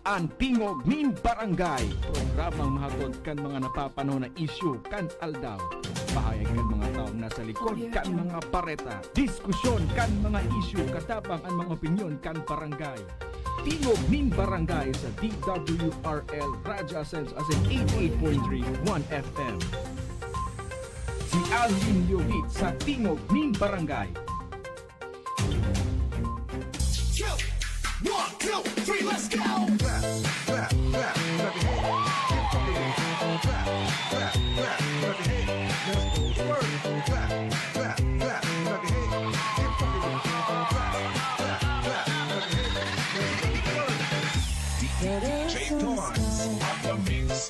Ang Tingog nin Barangay, programang mahatod kan mga napapanaw na isyu kan aldaw. Pahayag kan mga taong nasa likod kan mga pareta. Diskusyon kan mga isyu katabang ang mga opinyon kan barangay. Tingog nin Barangay sa DWRL Radyo Ascens as in 88.3 1FM. Si Alvin Liobit sa Tingog nin Barangay. 1, 2, 3, let's go! DJ Torrance on the mix.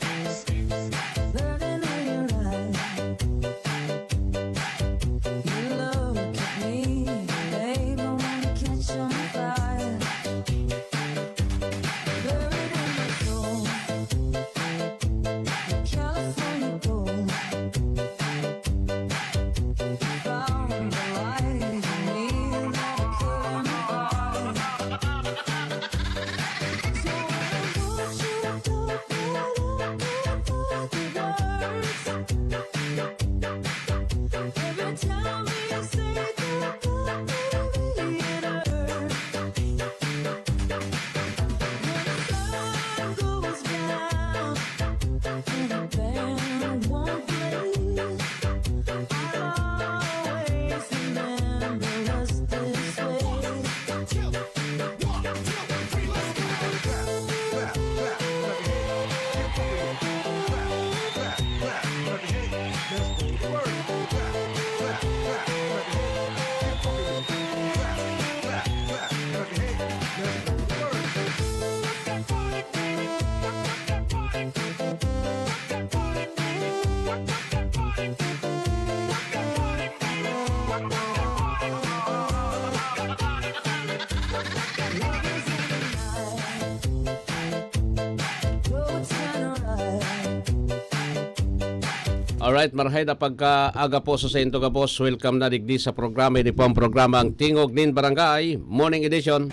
Alright, marhay na pagkaaga po sa Saint Gabos. Welcome na digdi sa programa. Ini po ang programang Tingog nin Barangay, Morning Edition.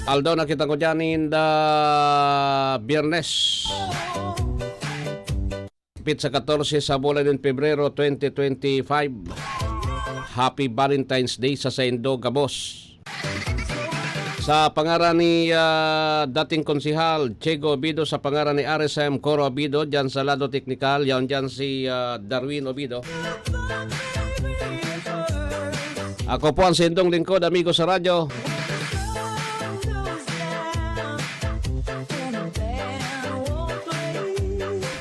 Aldaw nakita ko dyan in the Biyernes. Pit sa 14 sa bulan ng Pebrero 2025. Happy Valentine's Day sa Saint Gabos. Sa pangaran ni dating konsihal Chego Obido, sa pangaran ni RSM Coro Obido, dyan sa lado teknikal, yan dyan si Darwin Obido. Ako po ang sindong lingkod, amigo sa radyo.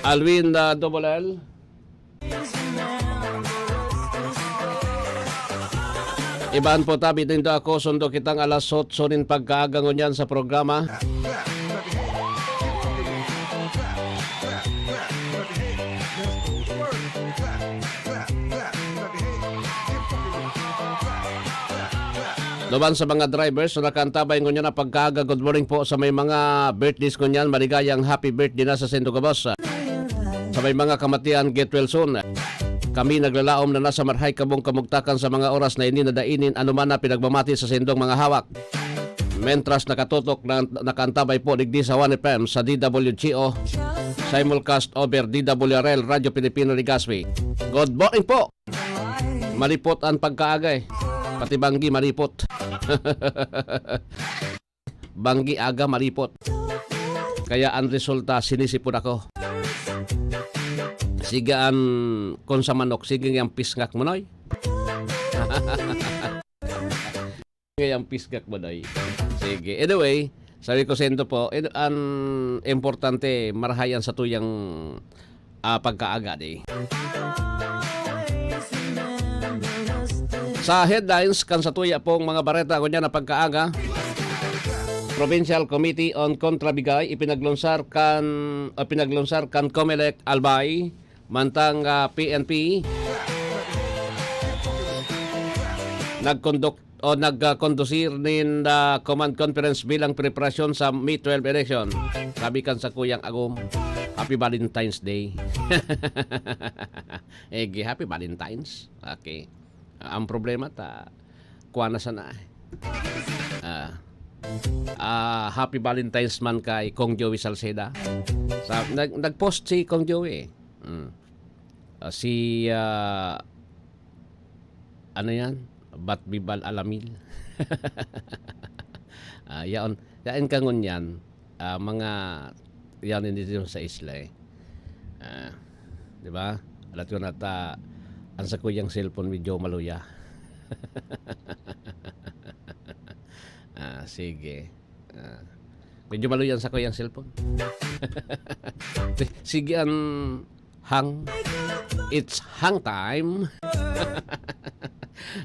Alvin Double L. Iban po tabi din ako, sundo kitang alas 8 nin pagkaaga ngunyan sa programa. Laban sa mga drivers na nakantabay ngunyan na pagkaaga, good morning po sa may mga birthdays ngunyan. Maligayang happy birthday na sa Saint Gabos. Sa may mga kamatian, get well soon. Kami naglalaom na nasa marhay kabong kamugtakan sa mga oras na ini nadainin anuman na pinagmamati sa sindong mga hawak. Mentras nakatutok na nakantabay po digdi sa 1FM sa DWGO, simulcast over DWRL Radyo Pilipino Legazpi. Good morning po! Malipot ang pagkaaga pati Banggi malipot. Banggi aga malipot. Kaya ang resulta sinisipon ako. Sigaan kon sa manok, sige yang pisngak mo noy. Yang pisngak mo noy. Sige. Anyway, sabi ko sento po, ang importante marahayan sa tuyang pagkaaga di. Sa headlines kan sa tuya pong mga bareta kunya na pagkaaga. Provincial Committee on Kontrabigay ipinaglunsar kan Comelec Albay mantang PNP nagkondusir nin command conference bilang preparasyon sa May 12 election. Sabi kan sa kuyang agom, Happy Valentine's Day. Happy Valentine's. Okay. Ang problema kuha na sana. Happy Valentine's man kay Kong Joey Salceda. Nag-post si Kong Joey. Ano yan? Batbibal Alamil. Yain kangon yan. Mga yan hindi dito sa isla eh. Di ba? Alat ko na ang sa kuyang cellphone medyo maluya. Sige. Medyo maluya sa kuyang cellphone. Sige ang hang. It's hang time.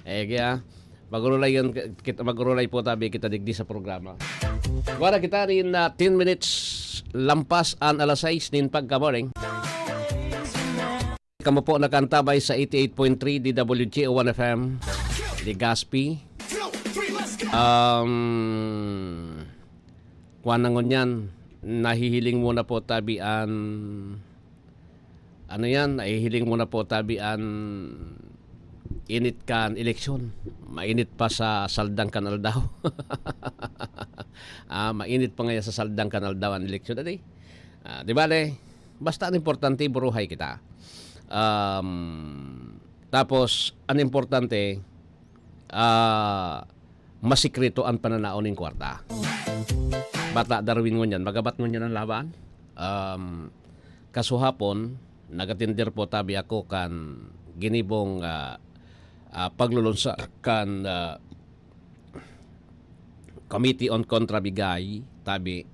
Kaya magurulay po tabi kita digdi sa programa. Wala kita rin 10 minutes lampas an alas 6 nin pagka-morning. Kamu po nakantabay sa 88.3 DWG 1 FM di Gaspi. 2, 3, let's go. Kuanangon yan, nahihiling muna po tabian nahihiling muna po tabian init kan eleksyon. Mainit pa sa Saldang Kanal daw. Mainit pa ngayon sa Saldang Kanal daw ang eleksyon dati. Di ba basta ang importante buruhay kita. Tapos ang importante masikreto ang pananao ng kwarta. Bata Darwin ngon yan, magabat ngon yan ang laban. Kasuhapon nagatindir po tabi ako kan ginibong paglulunsa kan Committee on Kontrabigay tabi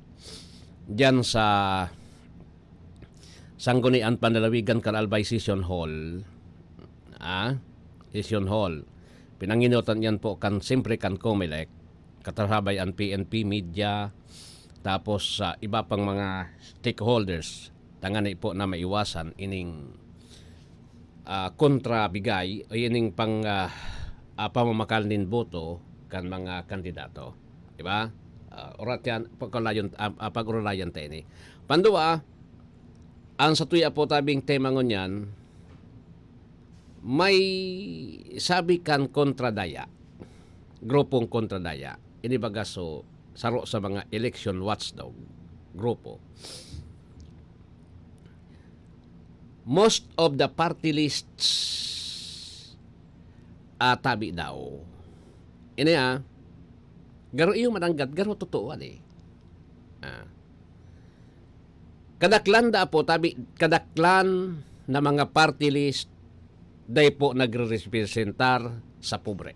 diyan sa Sanggunian Panlalawigan kan Albay Session Hall. Session Hall. Pinanginutan yan po kan siyempre kan COMELEC, katarabay ang PNP media, tapos iba pang mga stakeholders tangani po na maiwasan ining kontrabigay o ining pang pamamakal nin boto kan mga kandidato. Diba? Orat yan, pag-urulayan tayo ni. Pandua, ang sa tuya po tabing tema ngon yan, may sabi kan kontradaya, grupong kontradaya. Ini bagaso saro sa mga election watchdog grupo. Most of the party lists tabi daw. Ini garo iyo mananggat, garo totoo kadaklan da po tabi, kadaklan na mga party list day po nagrepresentar sa pobre.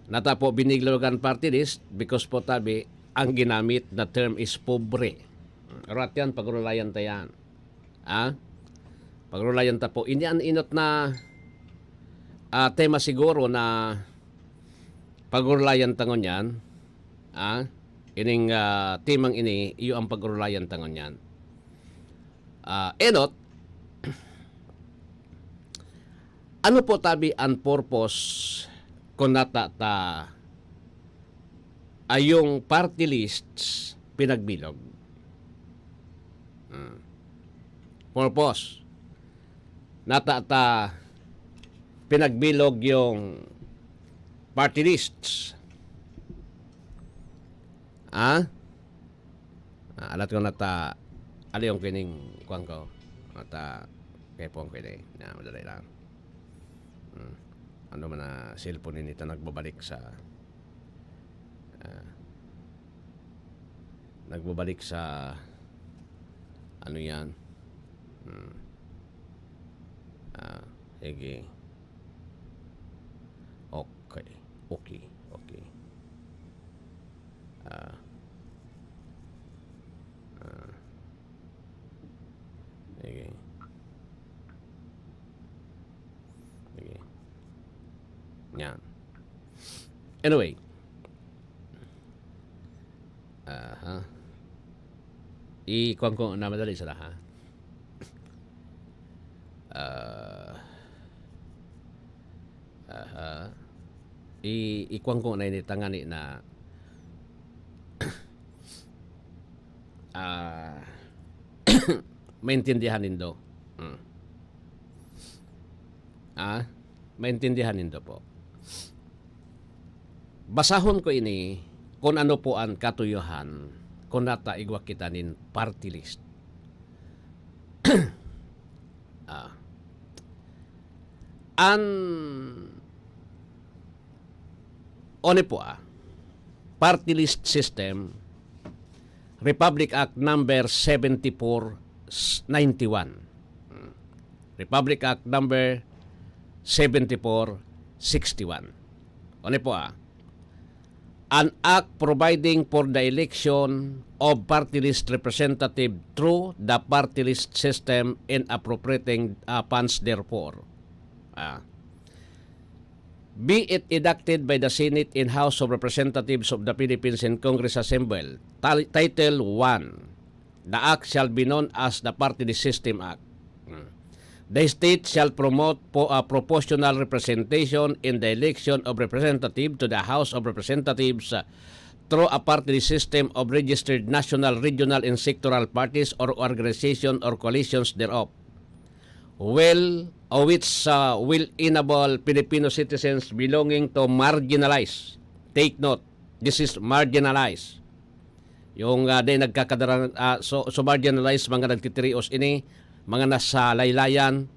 Nata po biniglogan party list because po tabi ang ginamit na term is pobre. Rat yan, pagrulayan tayan. Pagrulayan ta po. Ini ang inot na tema siguro na pagrulayan tangon yan. Ining timang ini, iyo ang pagrulayan tangon yan. Enot, ano po tabi ang purpose kung natata ayong party lists pinagbilog? Purpose. Natata pinagbilog yung party lists. Alat ko nata ali yung kining kuwan ko. Nata kepong kini. Madali lang. Ano man na cellphone nito nagbabalik sa ano yan. Sige. Okay. Sige. Yan. Anyway. I-kuwan ko na madali sa lahat. Ikuan ko na initangani na maintindihan nindo. Maintindihan nindo po. Basahon ko ini kung ano po ang katuyuhan kung nata igwa kita nin party list. An one po party list system, Republic Act number 7491. Republic Act number 7461. Ano po an act providing for the election of party list representative through the party list system and appropriating funds therefore. Be it enacted by the Senate and House of Representatives of the Philippines and Congress assembled. Title 1. The act shall be known as the Party List System Act. The state shall promote proportional representation in the election of representative to the House of Representatives through a party system of registered national, regional, and sectoral parties or organization or coalitions thereof. Will enable Filipino citizens belonging to marginalized. Take note, this is marginalized. Yung day nagkakadarang so marginalized mga nagtitirios ini, mga nasa laylayan,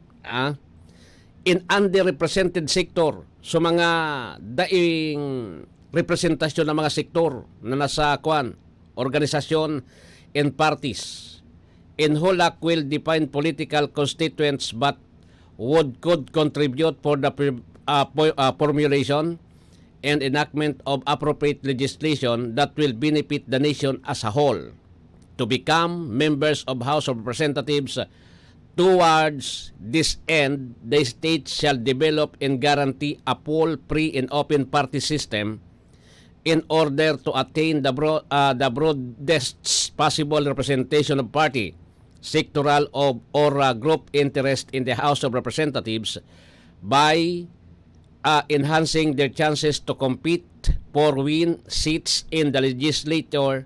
in underrepresented sector, so mga daing representasyon ng mga sektor na nasa organisasyon and parties. In HOLAC will define political constituents but could contribute for the formulation and enactment of appropriate legislation that will benefit the nation as a whole. To become members of House of Representatives, towards this end, the state shall develop and guarantee a full, free, and open party system in order to attain the broadest possible representation of party, sectoral or group interest in the House of Representatives by enhancing their chances to compete for win seats in the legislature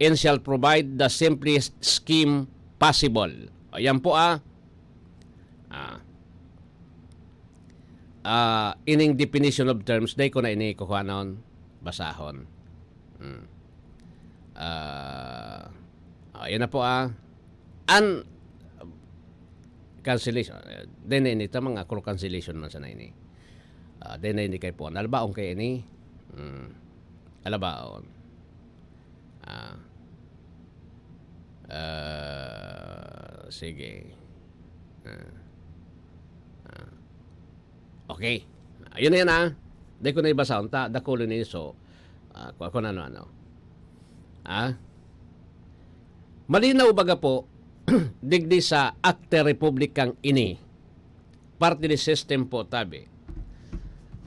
and shall provide the simplest scheme possible. Ayan po ining definition of terms day ko na ini kuha noon basahon. Ayan na po an cancellation din ini ta mga cancellation man sana ini. Din ini kay po albaon kay ini. Alabaon. Sige. Okay. Ayun na yan Di ko na ibasa unta. Dakulo ni so. Kung ano. Malinaw baga po digdi sa Acte Republikang ini. Party list system po tabi.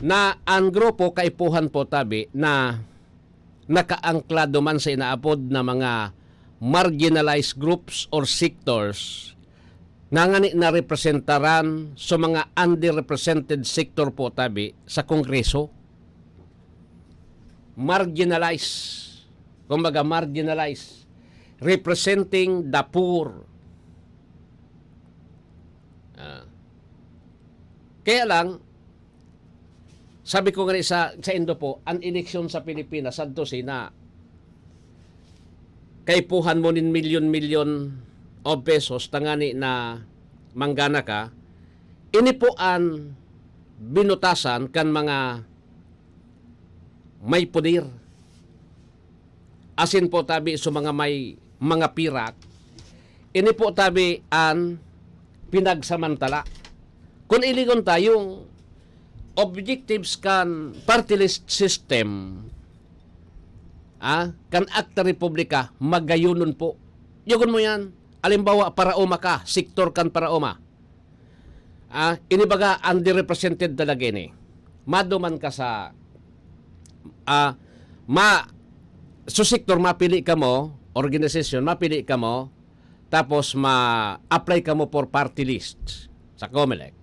Na ang grupo kaipuhan po tabi na nakaangklado man sa inaapod na mga marginalized groups or sectors nga na representaran sa mga underrepresented sector po tabi sa Kongreso. Marginalized. Kumbaga marginalized. Representing the poor. Kaya lang, sabi ko nga sa Indo po, ang eleksyon sa Pilipinas, sadto na kaipuhan mo nin milyon-milyon o pesos tangani na manggana ka, ini po ang binutasan kan mga may pudir. Asin po tabi sa mga may mga pirak, ini po tabi ang pinagsamantala. Kung iligon tayong objectives kan party list system, kan Acta Republika, magayunon po. Yugon mo yan. Alimbawa, para uma ka, sektor kan para uma. Inibaga, underrepresented talaga ini. Maduman ka sa, so sektor, mapili ka mo, organization, mapili ka mo, tapos ma-apply ka mo for party list sa COMELEC.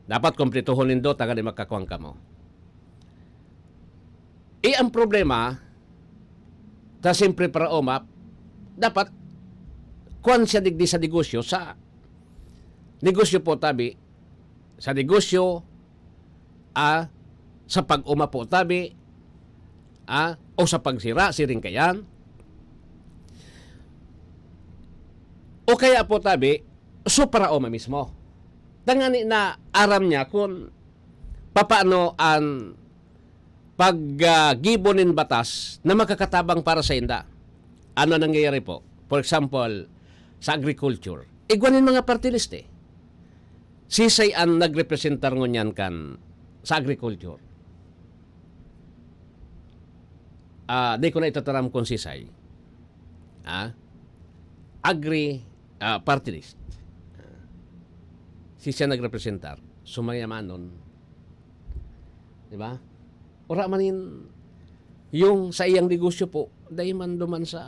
Dapat kumplituhon nindo, taga di makakuang ka mo. Ang problema, ta siyempre para umap, dapat kuan siya digdi sa negosyo, sa negosyo po tabi, sa negosyo, sa pag-uma po tabi, O sa pagsira, siring kayan. O kaya po tabi, so para o mismo. Tangani na aram niya kung papaano ang paggibonin batas na makakatabang para sa inda. Ano nangyayari po? For example, sa agriculture. Igwanin mga party list eh. Sisay ang nagrepresentar ngunyan kan sa agriculture. Di ko na itataram kung sisay. Party list. Siya nagrepresentar. Sumayamanon. Diba? Ora manin yung sa iyang negosyo po, dahil man duman sa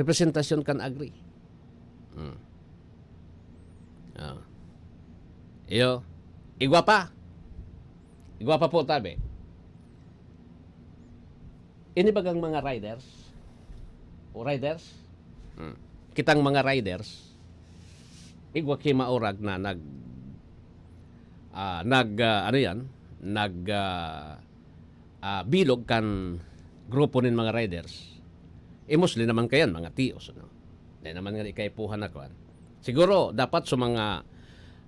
representasyon kan agri. Iyo, igwa pa po tabi. Ini bagang mga riders, kitang mga riders, igwa ki maurag na bilog kan grupo nin mga riders. Mostly naman kayan mga tios, no? Di naman nga ikaipuhan ako. Siguro dapat sa mga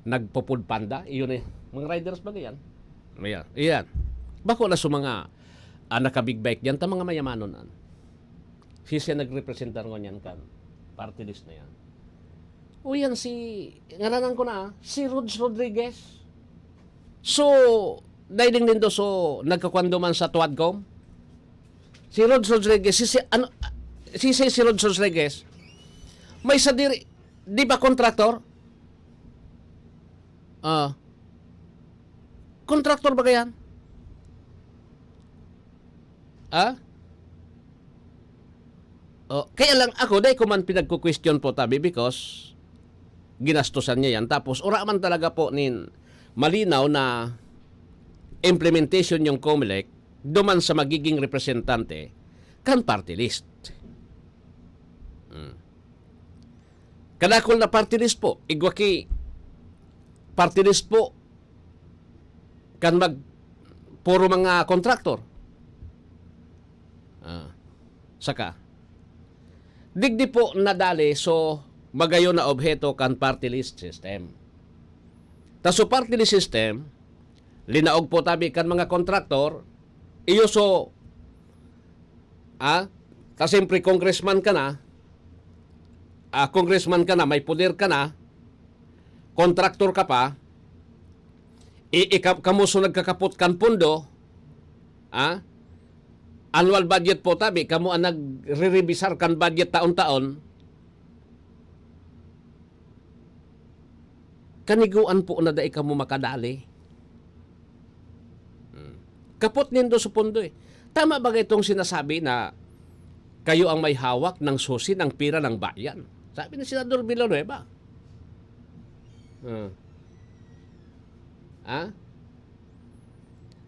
nagpupud panda, iyon eh. Mga riders ba yan? Iyan. Bako na sa mga naka-big bike yan, ta mga mayamanon. Siya nagrepresentar ko niyan kan party list na yan. O yan ngaranan ko na, si Rods Rodriguez. So, dahil din so nagkakwando man sa Tuadcom. Si Rods Rodriguez, si Rods Rodriguez, may sa di ba kontraktor? Kontraktor ba yan? Kaya lang ako, dahil ko man pinagko-question po tabi because ginastusan niya yan. Tapos, ura man talaga po malinaw na implementation yung COMELEC duman sa magiging representante kan party list. Kadakol na party list po, igwaki party list po kan puro mga kontraktor. Saka digdi po nadali so magayon na obheto kan party list system. So party list system linaog po tabi kan mga kontraktor iyo so siyempre congressman ka na may poder ka na kontraktor ka pa kamuso nagkakapot kan pundo annual budget po tabi kamo ang nagre-revisar kan budget taon-taon kaniguan po na dai kamo makadali. Kapot nindo sa pundo eh. Tama ba itong sinasabi na kayo ang may hawak ng susi ng pira ng bayan? Sabi ni Senador Villanueva.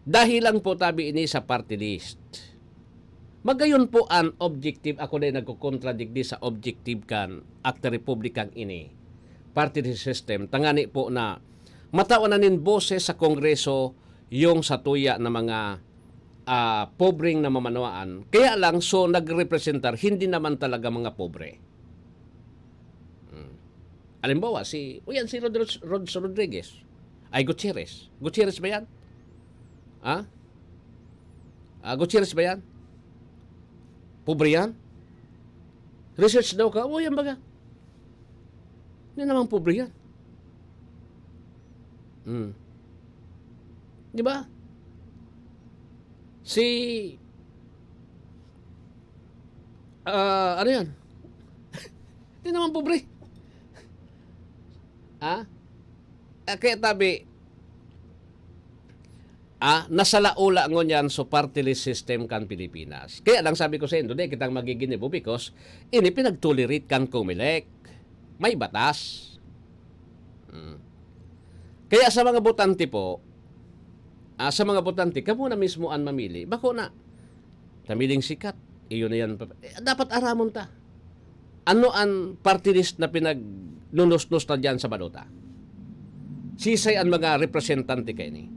Dahil lang po tabi ini sa party list. Magayon po ang objective, ako na nagkukontradigdi sa objective kan akta republikang ini. Party list system. Tangani po na matawanan boses sa Kongreso yung sa tuya na mga pobreng na mamanawaan. Kaya lang, so nagrepresentar, hindi naman talaga mga pobre. Alimbawa, si Rods Rodriguez. Ay, Gutierrez. Gutierrez ba yan? Gutierrez ba yan? Pobre yan? Research daw ka? O, yan baga. Hindi naman pobre yan. Di ba? Ano yan? Hindi naman pobre. Kaya tabi, nasalaula ngon yan so party list system kan Pilipinas. Kaya lang sabi ko sa inyo, di kitang magiginibo because ini pinagtolerate kan COMELEC. May batas. Kaya sa mga botante po, kamo na mismo ang mamili. Bako na, tamiling sikat, iyon na yan. Dapat aramon ta. Ano ang party list na pinagnunos-nos na dyan sa balota? Sisay ang mga representante kayo ni.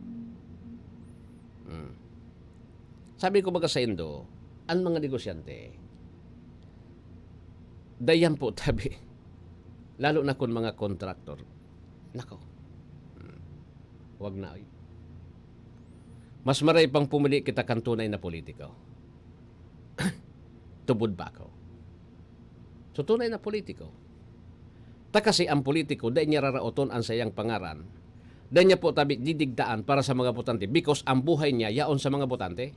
Sabi ko baga sa Indo, ang mga negosyante, dayan po tabi. Lalo na kung mga kontraktor. Nako. Wag na. Mas maray pang pumili kita kan tunay na politiko. Tubod ba ako? So tunay na politiko. Ta kasi ang politiko, dahil niya raraoton ang sayang pangaran. Dahil niya po tabi didigdaan para sa mga botante because ang buhay niya yaon sa mga botante.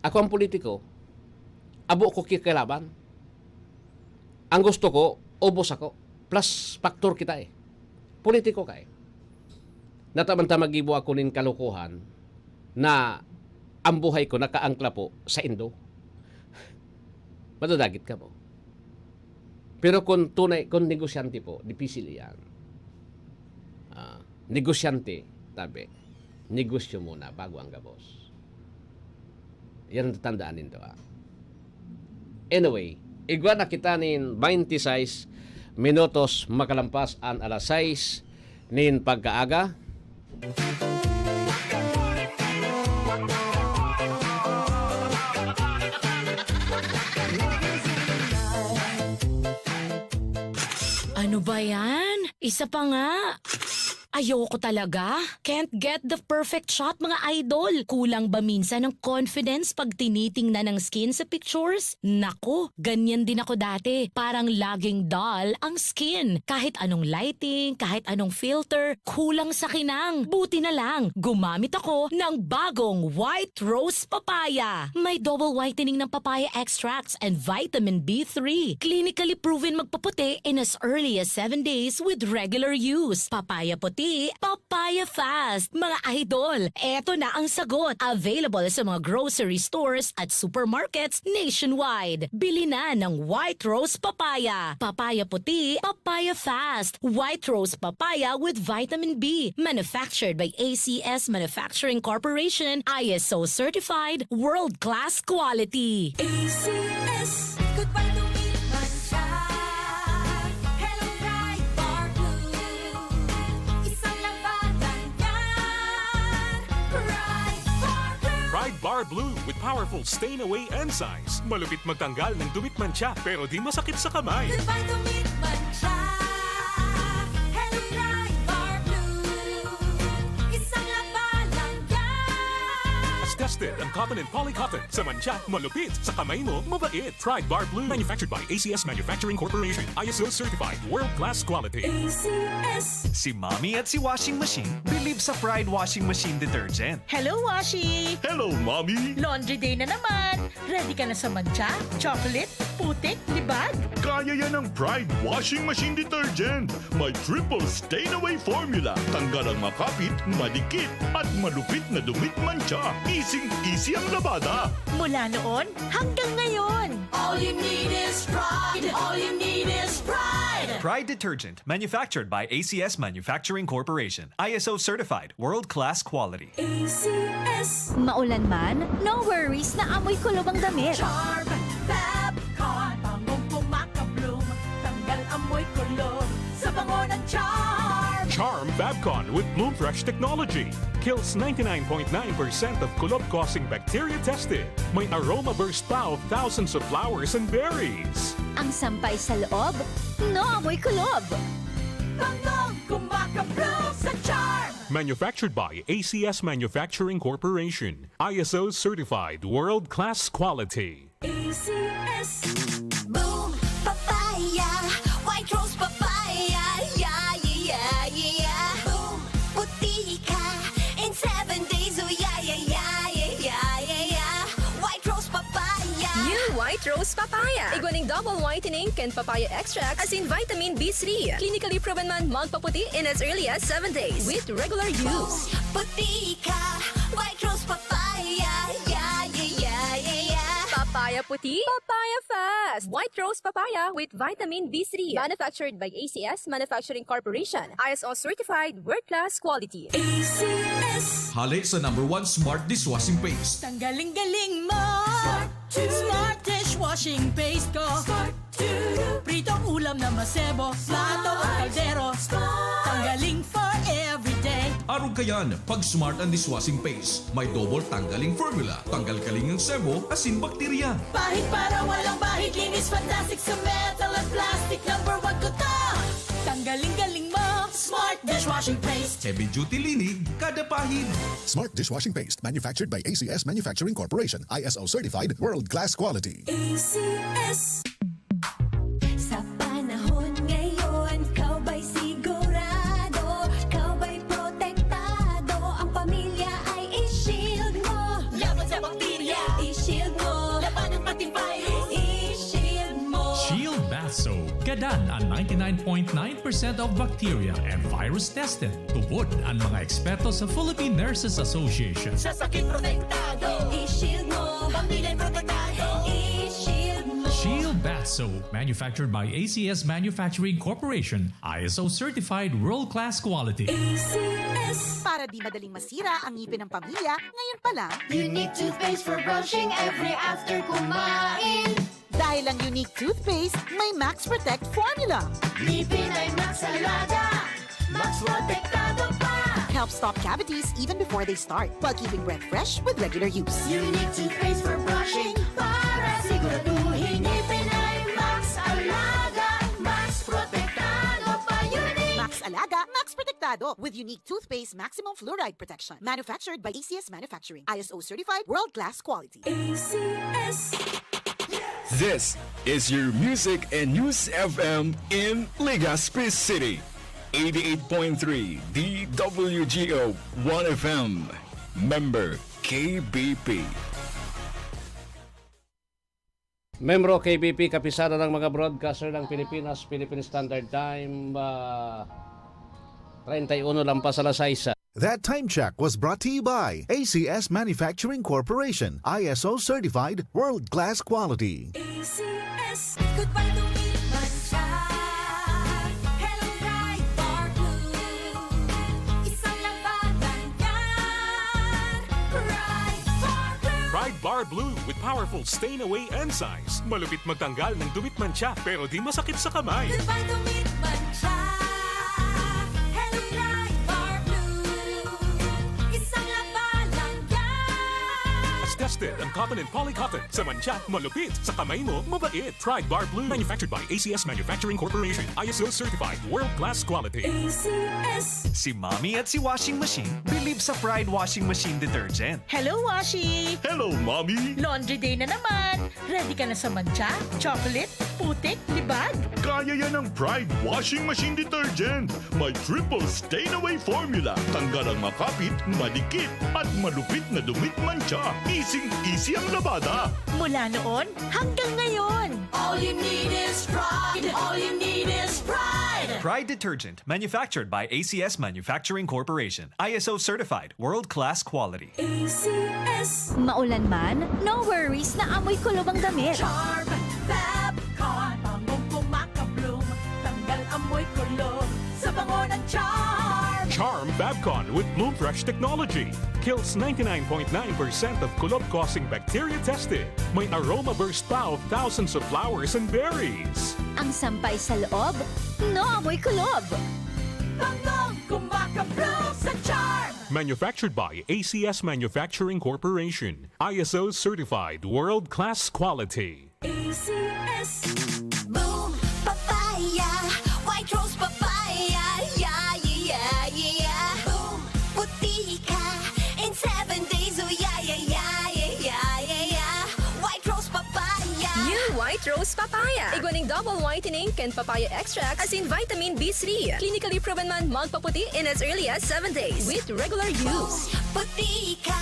Ako ang politiko, abo ko kikilaban. Ang gusto ko, ubos ako. Plus, factor kita eh. Politiko ka eh. Natamanta mag-ibo ako nin kalukuhan na ang buhay ko nakaangkla po sa Indo. Madadagit ka po. Pero kung tunay, kung negosyante po, dipisil yan. Negosyante, tabi. Negosyo muna bago ang gabos. Yan ang tatandaan nito. Anyway, igwa na kita nin 26 minutos makalampas ang alas 6 nin pagkaaga. Ano ba yan? Isa pa nga. Ayoko talaga. Can't get the perfect shot, mga idol. Kulang ba minsan ng confidence pag tinitingnan ng skin sa pictures? Nako, ganyan din ako dati. Parang laging dull ang skin. Kahit anong lighting, kahit anong filter, kulang sa kinang. Buti na lang, gumamit ako ng bagong White Rose Papaya. May double whitening ng papaya extracts and vitamin B3. Clinically proven magpaputi in as early as 7 days with regular use. Papaya puti, papaya fast. Mga idol, eto na ang sagot. Available sa mga grocery stores at supermarkets nationwide. Bili na ng White Rose Papaya. Papaya puti, papaya fast. White Rose Papaya with vitamin B. Manufactured by ACS Manufacturing Corporation. ISO certified, world-class quality. ACS, goodbye to me, Mancha. Hello, bright bar blue. Isang labanan yan. Bright bar blue. Pride Bar Blue with powerful stain-away enzymes. Malupit magtanggal ng dumit mancha pero di masakit sa kamay. Goodbye to me, Mancha. Hello, bright bar blue. Isang labanan yan. As tested ang cotton and polycotton. Sa mancha, malupit. Sa kamay mo, mabait. Pride Bar Blue. Manufactured by ACS Manufacturing Corporation. ISO certified. World-class quality. ACS. Si Mommy at si Washing Machine believe sa Pride Washing Machine Detergent. Hello, Washi! Hello, Mommy! Laundry day na naman! Ready ka na sa mancha, chocolate, putik, libag? Kaya yan ang Pride Washing Machine Detergent. May triple stain-away formula. Tanggal ang makapit, madikit, at malupit na dumit mancha. Easy ang labada. Mula noon hanggang ngayon! All you need is pride. All you need is pride. Pride Detergent, manufactured by ACS Manufacturing Corporation. ISO certified, world-class quality. ACS. Maulan man, no worries na amoy kulob ang damit. Charm, Fabcon. Bangong pumakabloom, tanggal amoy kulo sa bango ng charm! Charm Babcon with Bloom Fresh technology. Kills 99.9% of kulob-causing bacteria tested. May aroma burst pa of thousands of flowers and berries. Ang sampay sa loob, no amoy kulob. Bangong kumakabloom sa charm. Manufactured by ACS Manufacturing Corporation. ISO certified world-class quality. ACS. Boom, papaya. White rose papaya. Yeah, yeah, yeah. Boom, puti ka. In 7 days, oh yeah, yeah, yeah, yeah, yeah, yeah. White rose papaya. New White Rose Papaya. Iguaning double whitening and papaya extract as in vitamin B3. Clinically proven man magpaputi in as early as 7 days with regular use. Puti ka. White rose papaya. Yeah, yeah, yeah, yeah, yeah. Papaya puti, papaya fast. White Rose Papaya with vitamin B3. Manufactured by ACS Manufacturing Corporation. ISO certified world-class quality. ACS. Hali sa #1 smart dishwashing paste. Tanggaling-galing mo! to- Smart dishwashing paste ko! Start to Pritong ulam na masebo, plato at kaldero. Tanggaling for everyday. Arog kayan, pag Smart and Dishwashing Paste. May double tanggaling formula. Tanggal kaling ng sebo, asin bakterya. Bahid para walang bahid, linis fantastic sa metal at plastic. Number 1 ko to. Tanggaling-galing mo, Smart Dishwashing Paste. Heavy duty linig, kada pahid. Smart Dishwashing Paste, manufactured by ACS Manufacturing Corporation. ISO certified, world-class quality. ACS. Sa panahon ngayon, kau ba'y sigurado? Kau ba'y protektado? Ang pamilya ay i-shield mo. Laban sa bakterya, I-shield mo. laban ng pati virus. I-shield mo. Shield Bath Soap. Gadan ang 99.9% of bacteria and virus tested. Tubod ang mga eksperto sa Philippine Nurses Association. Sa sakit protektado, I-shield mo. pamilya protektado. I-shield mo. Shield Bath Soap, manufactured by ACS Manufacturing Corporation. ISO certified world-class quality. ACS. Para di madaling masira ang ngipin ng pamilya, ngayon pa lang, Unique toothpaste for brushing every after kumain. dahil ang unique toothpaste, may Max Protect formula. Ngipin ay Max Alaga. Max protektado pa. Helps stop cavities even before they start, while keeping breath fresh with regular use. Unique toothpaste for brushing para siguraduhin ngipin ay Max Alaga. Max protektado pa. Unique. Max Alaga, Max Protectado with unique toothpaste maximum fluoride protection. Manufactured by ACS Manufacturing. ISO certified world-class quality. ACS. This is your Music and News FM in Legazpi City. 88.3 DWGO 1FM. Member KBP. Membro KBP, kapisada ng mga broadcaster ng Pilipinas, Philippine Standard Time, 31 lang pa sa alas 6. That time check was brought to you by ACS Manufacturing Corporation. ISO certified, world-class quality. ACS. Goodbye to me, Mancha. Hello, bright dark blue. Isang labanan yan. Bright dark blue. Pride Bar Blue with powerful stain-away enzymes. Malupit magtanggal ng dumit mancha pero di masakit sa kamay. Goodbye to me, Mancha. Hello, bright dark blue. Isang labanan yan. As tested ang cotton and polycotton. Sa mancha, malupit. Sa kamay mo, mabait. Pride Bar Blue. Manufactured by ACS Manufacturing Corporation. ISO certified. World-class quality. ACS. Si Mommy at si Washing Machine believe sa Pride Washing Machine Detergent. Hello, Washi! Hello, Mommy! Laundry day na naman. Ready ka na sa mancha, chocolate, putik, libag? Kaya yan ang Pride Washing Machine Detergent. May triple stain-away formula. Tanggal ang makapit, madikit, at malupit na dumit mancha. Easy ang labada. Mula noon hanggang ngayon. All you need is pride. All you need is pride. Pride Detergent, manufactured by ACS Manufacturing Corporation. ISO certified. World-class quality. ACS. Maulan man, no worries na amoy kulob ang damit. Charm, Fabcon, bangong kumakabloom. Tanggal amoy kulob sa bango ng Charm. Charm Babcon with Bloom Fresh technology. Kills 99.9% of kulob-causing bacteria tested. May aroma burst pa of thousands of flowers and berries. Ang sampay sa loob, no amoy kulob. Bangong kumakabloom sa Charm. Manufactured by ACS Manufacturing Corporation. ISO certified. World-class quality. ACS. Boom, papaya. White rose papaya. Yeah, yeah, yeah. Boom, puti ka. In 7 days, oh yeah, yeah, yeah, yeah, yeah, yeah. White rose papaya. New White Rose Papaya. Iguaning double whitening and papaya extract as in vitamin B3. Clinically proven man magpaputi in as early as 7 days with regular use. Puti ka.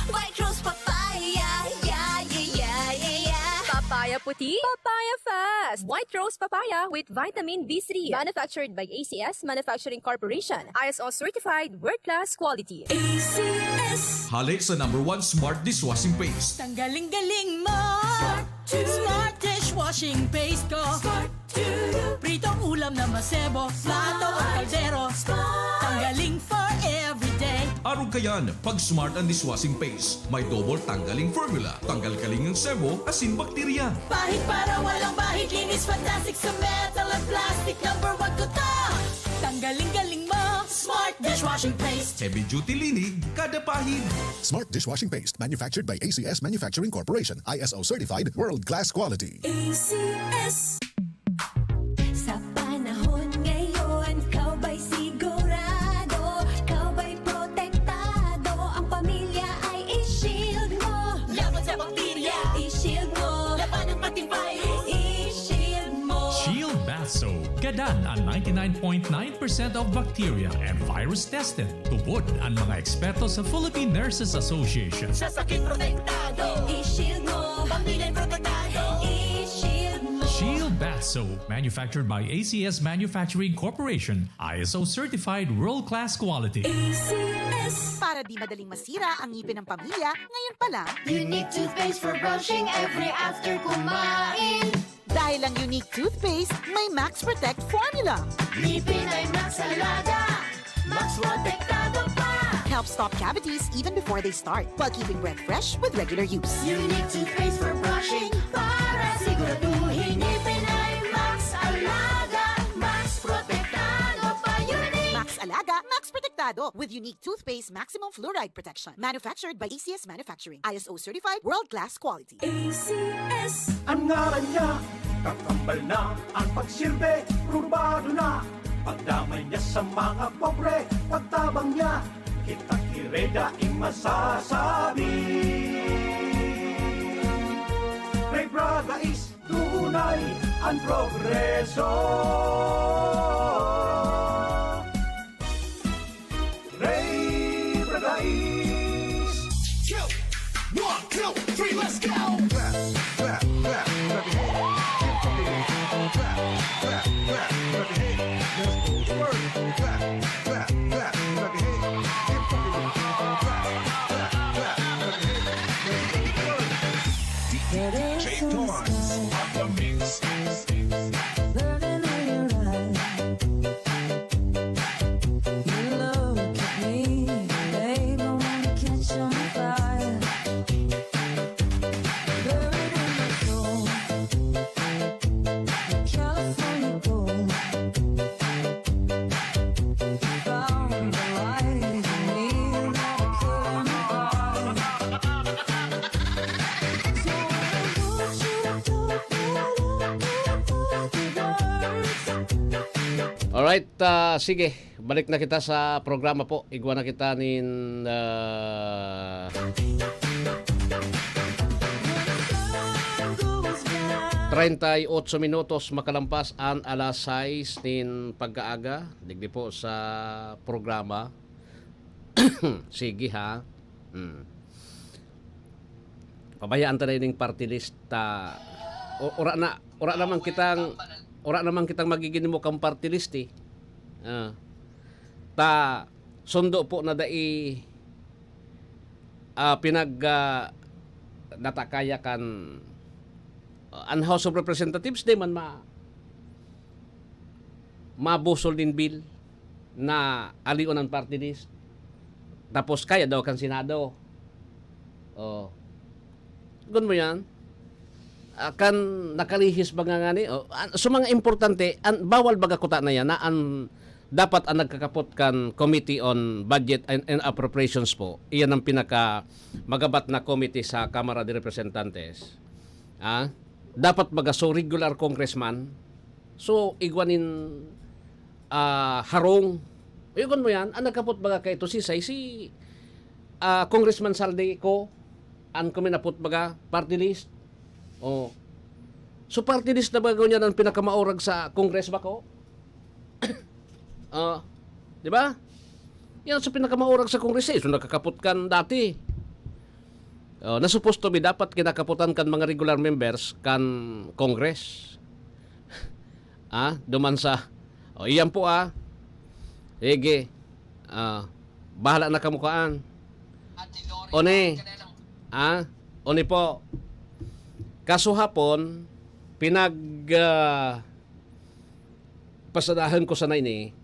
White rose papaya. Yeah, yeah, yeah, yeah, yeah. Papaya puti, papaya fast. White Rose Papaya with vitamin B3. Manufactured by ACS Manufacturing Corporation. ISO certified world-class quality. ACS. Hali sa number 1 Smart Dishwashing Paste. Tanggaling-galing mo. Smart dishwashing paste ko. Pritong ulam na masebo, plato o kaldero. Tanggaling for everyday. Arog kayan, pag Smart and Dishwashing Paste. May double tanggaling formula. Tanggal kaling ng sebo, asin bakterya. Bahid para walang bahid, linis fantastic sa metal at plastic. Number 1 ko to. Tanggaling-galing mo. Smart dishwashing paste. Heavy duty linig kada pahid. Smart dishwashing paste manufactured by ACS Manufacturing Corporation. ISO certified world-class quality. ACS. Sa panahon ngayon, kau ba'y sigurado? Kau ba'y protektado? Ang pamilya ay i-shield mo. Laban sa bakterya. I-shield mo. Laban ng pati virus. I-shield mo. Shield Bath Soap. Gadan ang 99.9% of bacteria and virus tested. Tubod ang mga eksperto sa Philippine Nurses Association. Sa sakit protektado. I-shield mo. Pamilya protektado. I-shield mo. Shield Bath Soap, manufactured by ACS Manufacturing Corporation, ISO certified world-class quality. ACS. Para di madaling masira ang ngipin ng pamilya, ngayon pa lang, Unique toothpaste for brushing every after kumain. dahil ang unique toothpaste, may Max Protect formula. Ngipin ay Max Alaga. Max protektado pa. Helps stop cavities even before they start, while keeping breath fresh with regular use. Unique toothpaste for brushing para siguraduhin ngipin ay Max Alaga. Max protektado pa. Unique. Max Alaga, Max Protectado with unique toothpaste maximum fluoride protection. Manufactured by ACS Manufacturing. ISO certified world-class quality. ACS. Ang ngalan niya, kakambal na ang pagsilbi, probado na. Pagdamay niya sa mga pobre, pagtabang niya, kita kireda ing masasabi. Ray Braga is tunay ang progreso. Ray Braga is... 1, 2, 3, let's go! Alright, sige. Balik na kita sa programa po. Igwa na kita nin... 38 minutos makalampas ang alas 6 nin pagkaaga. Digdi po sa programa. Sige ha. Pabayaan tayo ng party list. Ora naman kitang magiging mo kang party list eh. Sundo po na dai natakaya kan ang House of Representatives di man mabusol din bill na alion ang party list. Tapos kaya daw kan Senado. Gun mo yan. Kan nakalihis ba nga ni? So mga importante, bawal baga kuta na yan na dapat ang nagkakapot kan Committee on Budget and Appropriations po. Iyan ang pinaka magabat na committee sa Kamara de Representantes. Dapat baga so regular congressman. So igwanin harong. Iyon mo yan, ang nagkapot baga kay to si Congressman Saldi ko ang kuminapot baga party list. So party list na ba niya ang pinakamaurag sa Congress ba ko? Di ba? Yan sa pinakamaurag sa Congress so nakakapot kan dati. Na supposed to be dapat kinakaputan kan mga regular members kan Congress. Duman sa iyan po Ege. Bahala na kamukaan. Oni. Oni po. Kaso hapon pasadahan ko sa ini.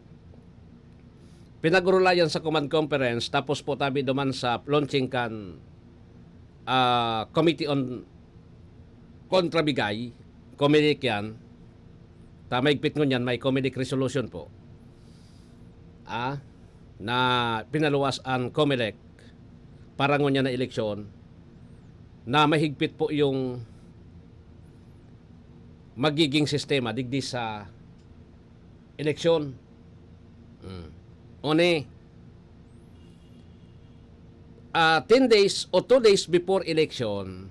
Pinagurulayan sa command conference tapos po tabi duman sa launching kan Committee on Kontrabigay, Comedic yan. Maigpit ngon yan, may comedic resolution po. na pinaluwas ang COMELEC para ngunya na eleksyon na mahigpit po yung magiging sistema digdi sa eleksyon. One, 10 days o 2 days before election,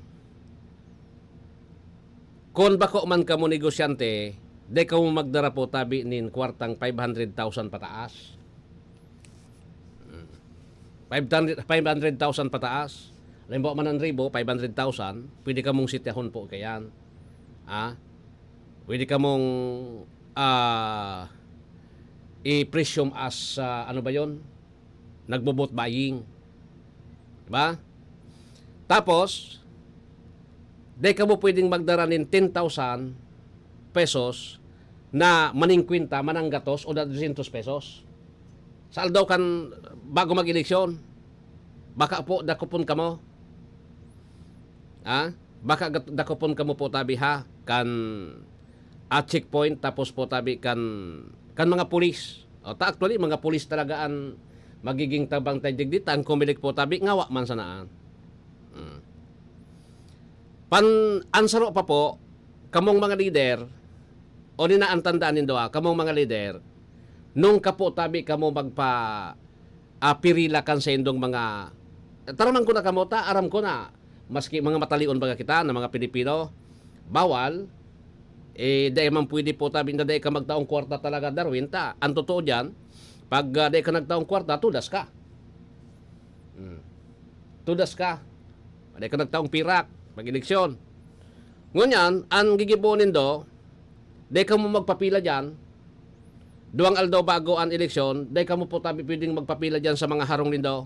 kung bako man ka mo negosyante, di ka mo magdara po tabi nin kwartang 500,000 pataas. 500,000 pataas. Limbawa man ang ribo, 500,000, pwede ka mong sityahon po kayan. Pwede ka mong i-presume as, ano ba yon? Nagbo-vote buying. Diba? Tapos, di ka mo pwedeng magdara nin 10,000 pesos na maningkwinta, mananggatos o 200 pesos. Saan daw kan bago mag-eleksyon? Baka po dakopon ka mo. Baka dakopon ka mo po tabi ha kan checkpoint tapos po tabi kan mga pulis. Actually mga pulis talaga ang magiging tabang tadig dito ang COMELEC po tabi ngawa man sanaan. Ansaro pa po kamong mga leader o ninaantandaan nindo kamong mga leader nung kapo tabi kamo magpa pirila kan sa indong mga taraman ko na kamo ta aram ko na maski mga matalion baga kita na mga Pilipino bawal dahil man pwede po tabi na dahil ka magtaong kwarta talaga Darwin ta ang totoo dyan pag dahil ka nagtaong kwarta tudas ka dahil ka nagtaong pirak mag-eleksyon ngunyan ang gigibunin do dahil ka mo magpapila dyan 2 aldaw bago ang eleksyon dahil ka mo po tabi pwedeng magpapila dyan sa mga harong nindo.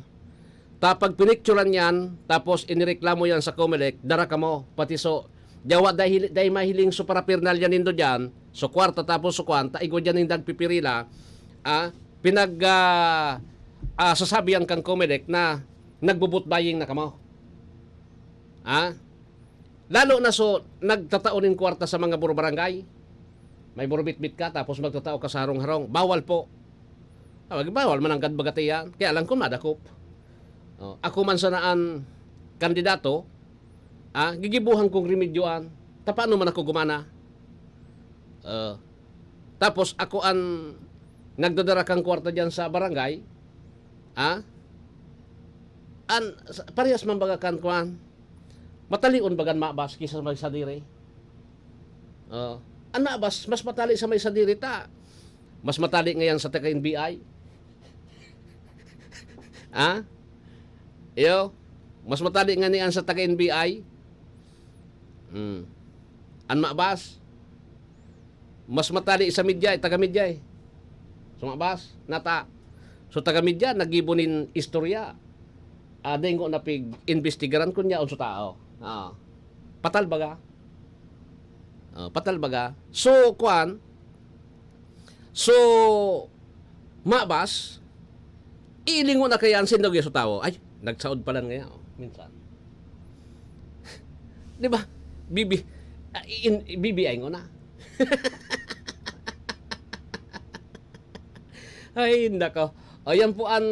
Tapag pinicturan yan, tapos inireklamo yan sa COMELEC, dara ka mo, pati so, jawa dahil mahiling so parapirnal yan nindo dyan, so kwarta tapos so kwanta, igwa dyan yung nagpipirila, sasabihan kang COMELEC na nagbubut buying na ka mo. Lalo na so, nagtataonin kwarta sa mga buro barangay, may burubit-bit ka, tapos magtatao ka sa harong-harong, bawal po. Bawal man ang gadbagati yan, kaya lang kung madakop. Ako man sanaan kandidato, gigibuhan kong remedyoan. Paano man ako gumana? Tapos ako ang nagdadara kang kwarta dyan sa barangay, parehas man baga kan kuan. Matalion bagan maabas kisa sa may sadiri. Ang maabas, mas matali sa may sadiri ta. Mas matali ngayon sa taga-NBI. Mas matali nga niyan sa taga-NBI. Ang maabas. Mas matali sa media, taga-media. So maabas, nata. So taga-media, nagibunin istorya. Adeng ko napig-investigaran ko niya unso tao. Patal baga. Patal baga. So, kuan. So, maabas. Ilingon na kaya ang sindog yung tao. Ay, nagsaod pala ngayon. Minsan. Di ba? BBI ngo na. Ay, nako. Ayan po ang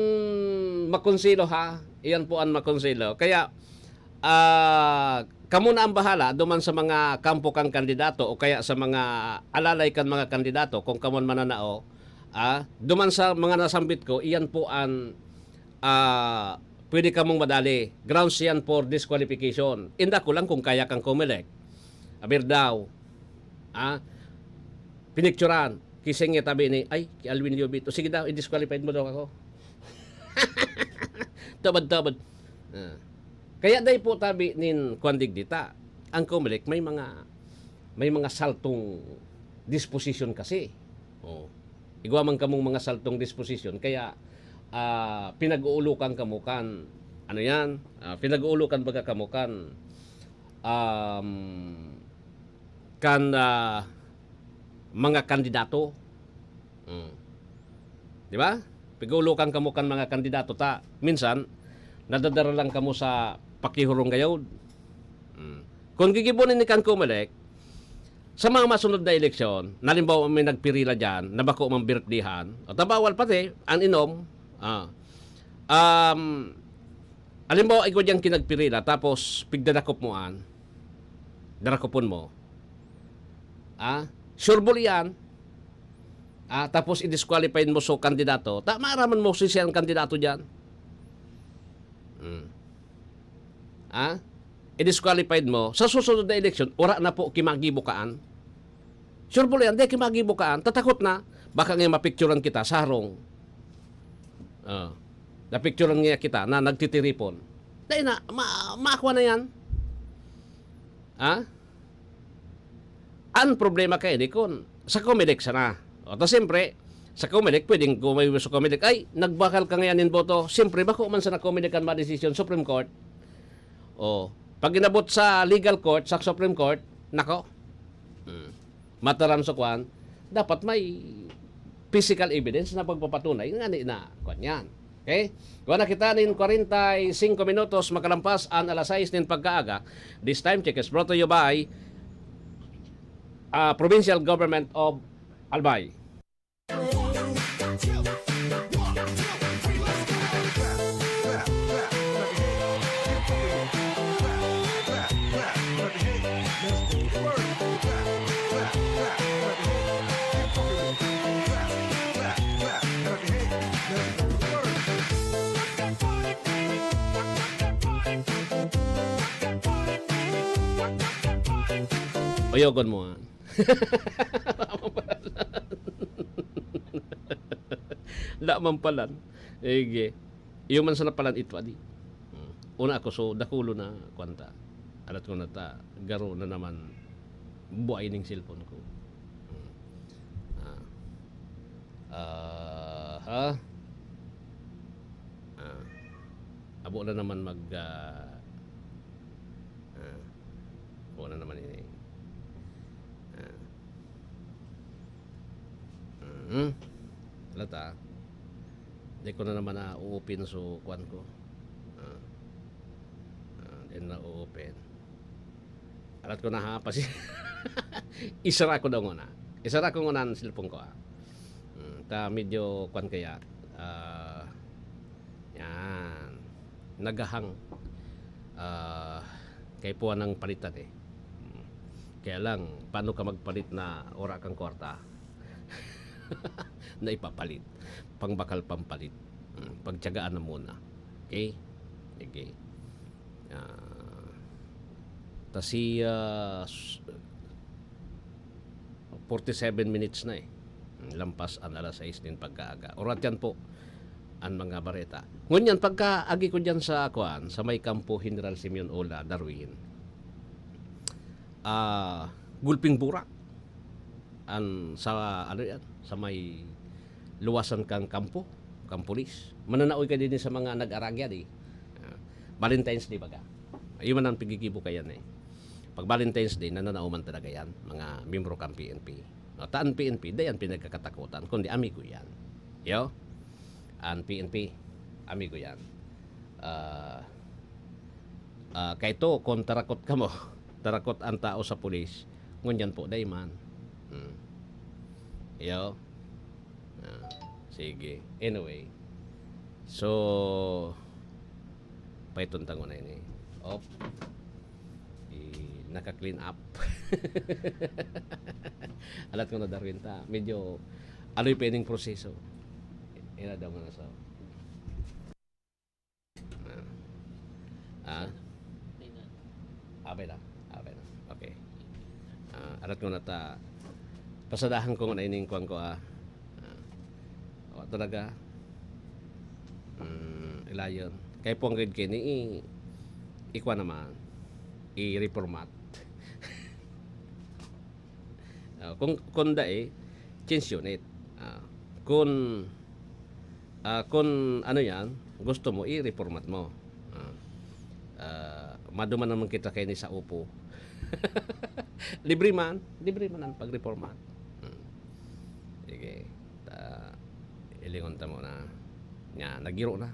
makonsilo ha. Ayan po ang makonsilo. Kaya, kamo na ang bahala duman sa mga kampo kang kandidato o kaya sa mga alalay kan mga kandidato kung kamon mananao. Duman sa mga nasambit ko, iyan po ang pwede ka mong madali. Grounds yan for disqualification. Inda ko lang kung kaya kang COMELEC. Aber daw. Pinicturan. Kising niya tabi ni, ay, Alvin Liobito. Sige daw, i-disqualified mo daw ako. Tabad-tabad. Kaya dahil po tabi nin kwandig dita. Ang COMELEC may mga saltong disposition kasi. Igwa man kamong mga saltong disposition kaya pinag-uulukan kamo kan ano yan pinag-uulukan baga kamo kan mga kandidato di ba pag-uulukan kamo kan mga kandidato ta minsan nadadara lang kamo sa pakihurong gayod kung gigibunin ni kan COMELEC sa mga masunod na eleksyon, nalimbawa may nagpirila dyan, na bako mang birthdihan, o tabawal pati, ang inom, Alam mo, ikaw diyang kinagpirila, tapos pigdadakop mo darakopon mo. Sure ball yan. Tapos i-disqualify mo so kandidato. Maaraman mo siyang kandidato dyan. I-disqualified mo, sa susunod na election, ora na po kimagibukaan. Sure ball yan, di kimagibukaan. Tatakot na, baka ngayon mapicturean kita sa harong. Na-picturean nga kita na nagtitiripon. Dahil na, makakuha na yan. Ang problema kayo, di kun, sa Comelec sana. Tapos siyempre, sa Comelec, pwedeng gumawa sa Comelec, ay, nagbakal ka ngayon in boto. Siyempre, bako man sa Comelec ang ma-decision, Supreme Court. Pag inabot sa legal court, sa Supreme Court, nako, mataram sa kwan, dapat may physical evidence na pagpapatunay nga na kwan yan. Okay? Kung nakita nin 45 minutos makalampas ang alas 6 nin pagkaaga, this time check is brought to you by Provincial Government of Albay. Oyogon mo. Laman palan. Ege. Iyo man sana palan ito adi. Una ako so dakulo na kwanta. Alat ko na ta garo na naman buhay ning cellphone ko. Abo na naman abo na naman ini. Lata. Di ko na naman na-open so kwan ko. Then na-open. Alat ko na ha. Isara ko daw muna. Isara ko muna ang cellphone ko. Ta medyo kwan kaya. Yan. Nagahang. Kay puwan ng palitan eh. Kaya lang, paano ka magpalit na ora kang kwarta? Na ipapalit. Pangbakal pampalit. Pagtyagaan na muna. Okay? Okay. Tasi 47 minutes na eh. Lampas ang alas 6 din pagkaaga. Orat yan po ang mga bareta. Ngunyan, pagkaagi ko dyan sa kuan, sa may kampo General Simeon Ola, Darwin, gulping burak. Sa ano yan, sa may luwasan kang kampo, kampulis. Mananaoy ka din sa mga nag-aragya di. Valentine's Day baga. Ayun man ang pigigibo kayan eh. Pag Valentine's Day, nananaoman talaga yan, mga membro kang PNP. Taan PNP, dayan pinagkakatakutan, kundi amigo yan. Yo? Ang PNP, amigo yan. Kaya ito, kung tarakot ka mo, tarakot ang tao sa pulis, ngunyan po, day man. Yo? Sige. Anyway. So, paituntang ko na yun eh. Naka-clean up. Alat ko na Darwin ta. Medyo, ano yung pwedeng proseso? Ina daw nga na sa... Abay na. Okay. Alat ko na ta. Pasadahan ko na ining kuwan ko talaga. Ilayon. Kaya po ang grade kini ikwa naman. I-reformat. Kung dae, change unit. Kung ano yan, gusto mo, i-reformat mo. Maduman naman kita kayo ni sa upo. Libre man ang pag-reformat. Sige. Ilingon ta mo na. Nya, nagiro na.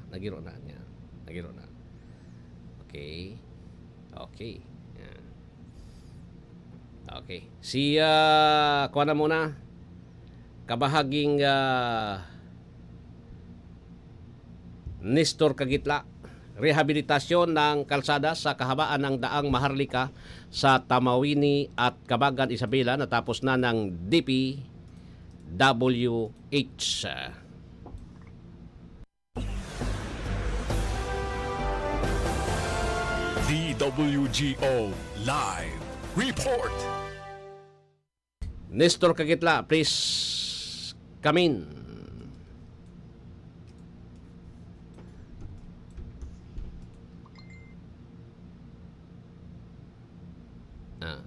Okay. Yan. Okay. Kuha na muna. Kabahaging Nestor Kagitla, rehabilitasyon ng kalsada sa kahabaan ng daang Maharlika sa Tamawini at Kabagan, Isabela natapos na ng DPWH. DWGO Live Report. Nestor Kagitla, please come in.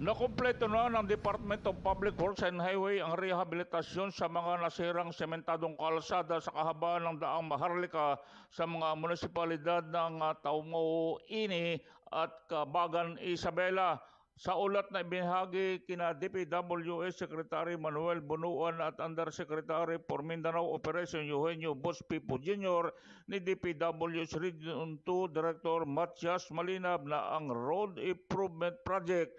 Nakumpleto na ng Department of Public Works and Highway ang rehabilitasyon sa mga nasirang sementadong kalsada sa kahabaan ng daang Maharlika sa mga munisipalidad ng Taumo Ini at Kabagan, Isabela. Sa ulat na ibinahagi kina DPWH Secretary Manuel Bunuan at Undersecretary for Mindanao Operation Eugenio Bospipo Jr. ni DPWH Region 2 Director Matias Malinab na ang Road Improvement Project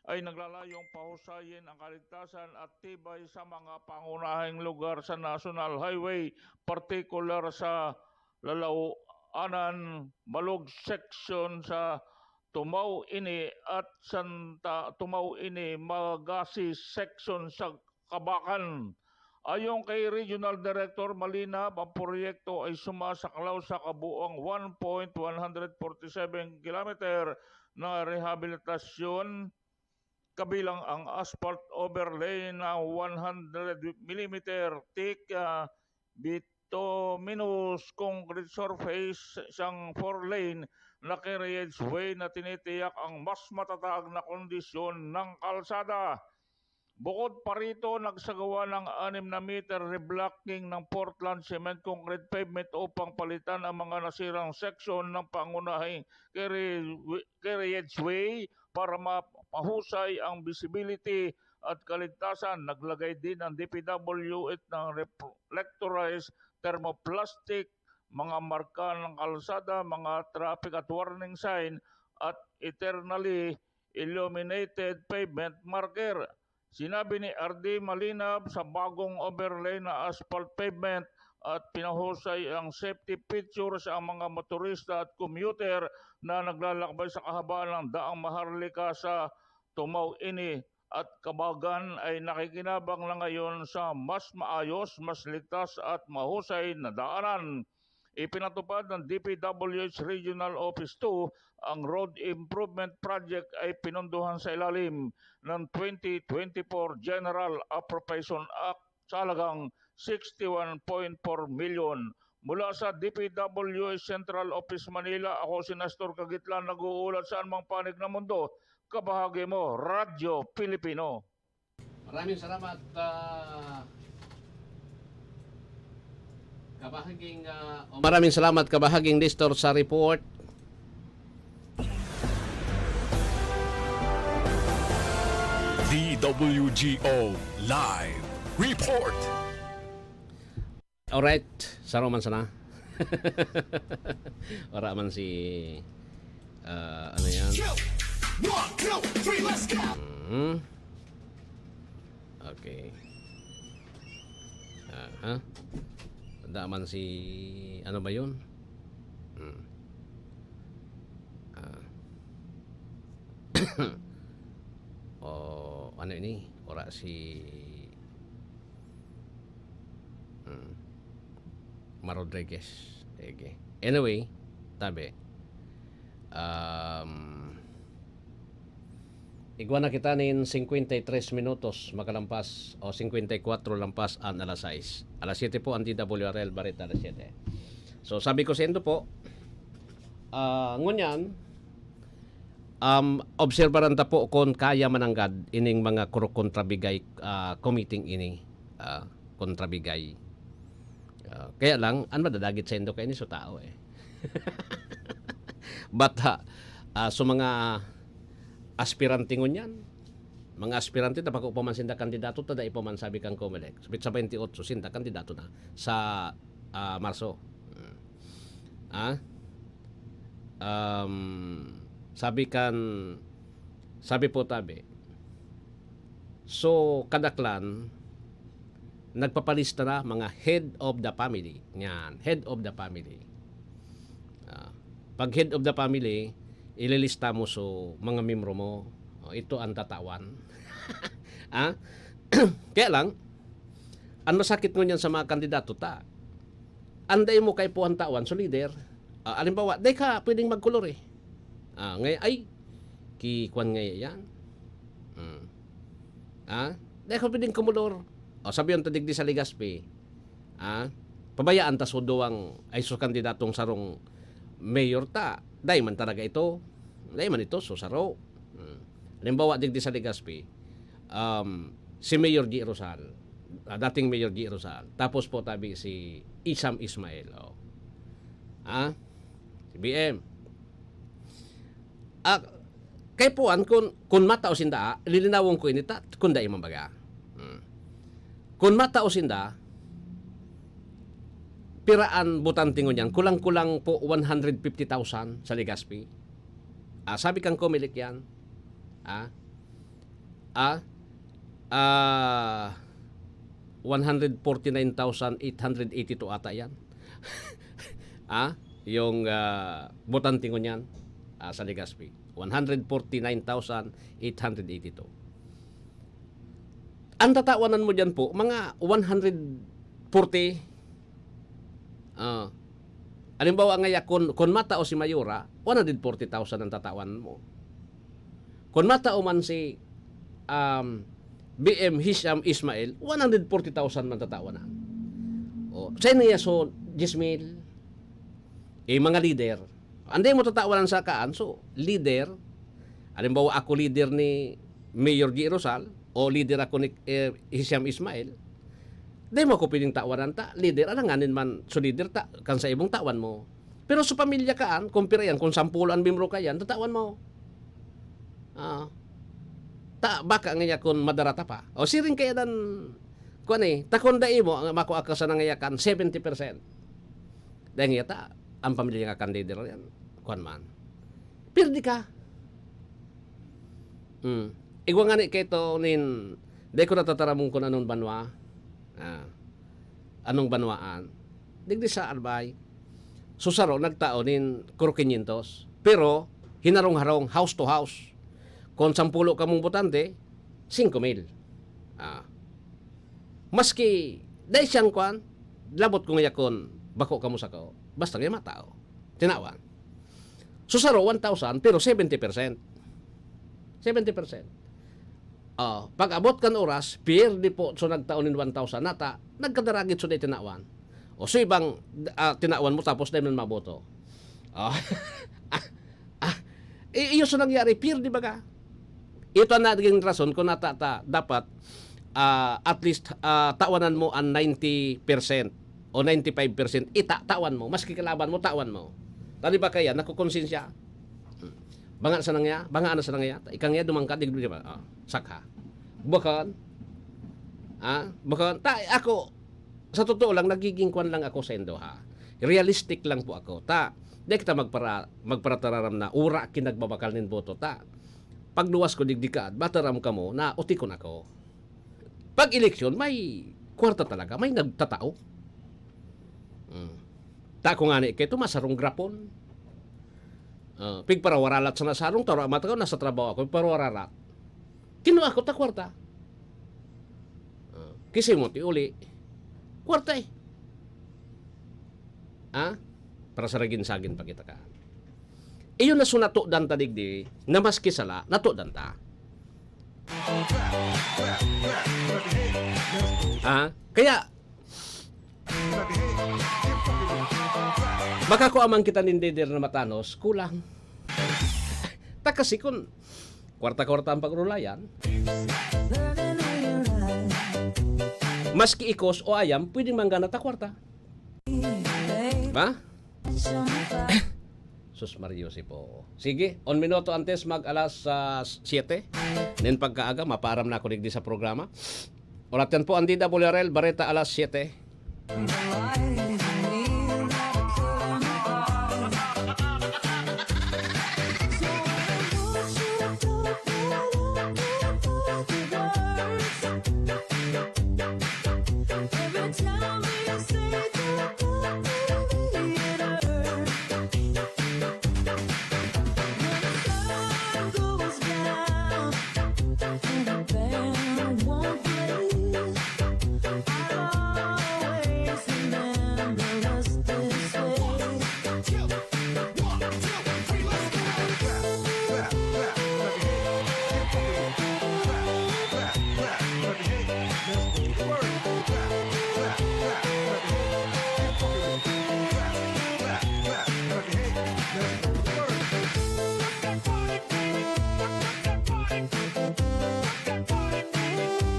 ay naglalayong pahusayin ang kaligtasan at tibay sa mga pangunahing lugar sa National Highway, partikular sa Lalauanan, Malug Section sa Tumaw Ini at Santa Tumaw Ini, Magasi Section sa Kabakan. Ayon kay Regional Director Malinab, ang proyekto ay sumasaklaw sa kabuang 1.147 kilometer na rehabilitasyon kabilang ang asphalt overlay na 100 mm thick bituminous concrete surface, isang 4-lane na carriage way na tinitiyak ang mas matatag na kondisyon ng kalsada. Bukod pa rito, nagsagawa ng 6 na meter reblocking ng Portland cement concrete pavement upang palitan ang mga nasirang section ng pangunahing carriage way para mapahusay ang visibility at kaligtasan. Naglagay din ang DPWH ng reflectorized thermoplastic, mga marka ng kalsada, mga traffic at warning sign at eternally illuminated pavement marker. Sinabi ni RD Malinab, sa bagong overlay na asphalt pavement at pinahusay ang safety features ang mga motorista at commuter na naglalakbay sa kahabaan ng daang Maharlika sa Tumaw Ini at Kabagan ay nakikinabang na ngayon sa mas maayos, mas ligtas at mahusay na daanan. Ipinatupad ng DPWH Regional Office 2 ang Road Improvement Project ay pinunduhan sa ilalim ng 2024 General Appropriation Act sa halagang 61.4 million. Mula sa DPWH Central Office Manila, ako si Nestor Kagitla, nag-uulat sa anumang panig ng mundo. Kabahagi mo, Radyo Pilipino. Maraming salamat, maraming salamat kabahaging Nestor sa report. DWGO Live Report. Alright, saro man sana. Ora man si ano yan? 1, 2, 3, let's go! Okay. Tanda man si ano ba yun? Ano ini? Ora si Rodriguez. Okay. Anyway, tabi. Igwa na kita nin 53 minutos makalampas o 54 lampas ang alas 6. Alas 7 po ang DWRL Barita alas 7. So sabi ko sa indo po, ngunyan, obserbaran ta po kung kaya mananggad ining mga kontrabigay committing ini kontrabigay. Kaya lang, ano madadagit sa indo kayo ni so tao eh. But so mga aspirante ngunyan, mga aspirante na pag-upaman sinda kandidato tada ipaman sabi kang Comelec. Sa 28 sinda kandidato na sa Marso. Sabi po tabi. So kadaklan nagpapalista na mga head of the family. Yan, head of the family. pag head of the family, ililista mo so mga membro mo. Ito ang tatawan. Kaya lang, ang masakit ngunyan sa mga kandidato anday mo kay puhan tawan so leader. Alimbawa, day ka pwedeng magkulor eh. Ngay ay kikuan ngay yan. Day ka pwedeng kumulor. Sabi yung tadigdi sa Legazpi. Pabayaan ta so doang ay so kandidatong sarong mayor day man talaga ito. Day man ito so saro. Halimbawa digdi sa Legazpi, si Mayor G. Rosal, dating Mayor G. Rosal, tapos po tabi si Isam Ismail. Si BM. Kay puan, kung matao sinda, lilinawon ko inita, kung da imambaga. Kung matao sinda, piraan butantingon yan, kulang-kulang po 150,000 sa Legazpi. Sabi kang kumilik yan, 149,882 ata yan. Yung botante ko niyan sa Legazpi. 149,882. Ang tatawanan mo dyan po, mga 140. Halimbawa ngaya, kung matao si Mayora, 140,000 ang tatawan mo. Kung matao man si BM Hisham Ismail, 140,000 man tatawanan. Sa niya so 10,000 mga leader. Anday mo tatawanan sa kaan, so leader. Halimbawa ako leader ni Mayor G. Rosal o leader ako ni Hisham Ismail. Day mo ko piling tawanan leader, alanganin man so leader kan sa ibong tawan mo. Pero sa pamilya kaan, kumpira yan, kung 10 ang membro ka yan, tatawan mo. Baka ngaya kung madarata pa. Siring kaya dan takon dai mo mako akasa na ngaya kan 70%. Dahil ngaya ang pamilya nga kan leader yan. Kuan man. Pirdi ka. Igwa nga ni kito nin dahil ko natataramong kung anong banwa. Anong banwaan. Digdi sa albay. Susaro nagtao nin 500. Pero hinarong-harong house to house. Kung 10 ka mong botante, 5,000. Maski, dahil siyang kuan, labot ko nga yakon, bako ka mo sa ko, basta nga matao. Tinawan. Susaro, 1,000, pero 70%. 70%. Pag abot kan oras, di po, so nagtaonin 1,000, nagkadaragit so na tinawan. So ibang tinawan mo, tapos dahil man maboto. Iyo so nangyari, di ba ka? Ito na naging rason kung dapat at least tawanan mo ang 90% o 95%. Tawan mo. Maski kalaban mo, tawan mo. Tali ba kaya? Nakukonsensya. Banga sa nangya? Banga ano sa nangya? Ikang nga dumangka, di ba? Sakha. Bukan. Bukan. Ako, sa totoo lang, nagiging kwan lang ako sa endo, Realistic lang po ako. Di kita magparatararam na ura kinagbabakal nin boto. Pag luwas ko digdikad, bataram ka mo na utikon ako. Pag eleksyon, may kwarta talaga, may nagtatao. Ko nga ni, kaya masarong grapon. Pigparawaralat sa nasarong, taro amat ko, nasa trabaho ako, pigparawaralat. Kinuha ko kwarta. Kasi mo, uli. Kwarta eh. Para sa ragin-sagin pa kita ka. Iyon na sunato dan ta digdi, na maski sala, nato dan ta. Kaya, baka ko amang kita nindidir na matanos, kulang. Kasi kung kwarta-kwarta ang pagrulayan, maski ikos o ayam, pwedeng manggana ta kwarta. Ba? Sus Mario si po. Sige, 1 minuto antes mag alas 7. Nen pagkaaga, maparam na ako digdi sa programa. Oratan po ang DWRL, Bareta alas 7.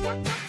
yeah, yeah.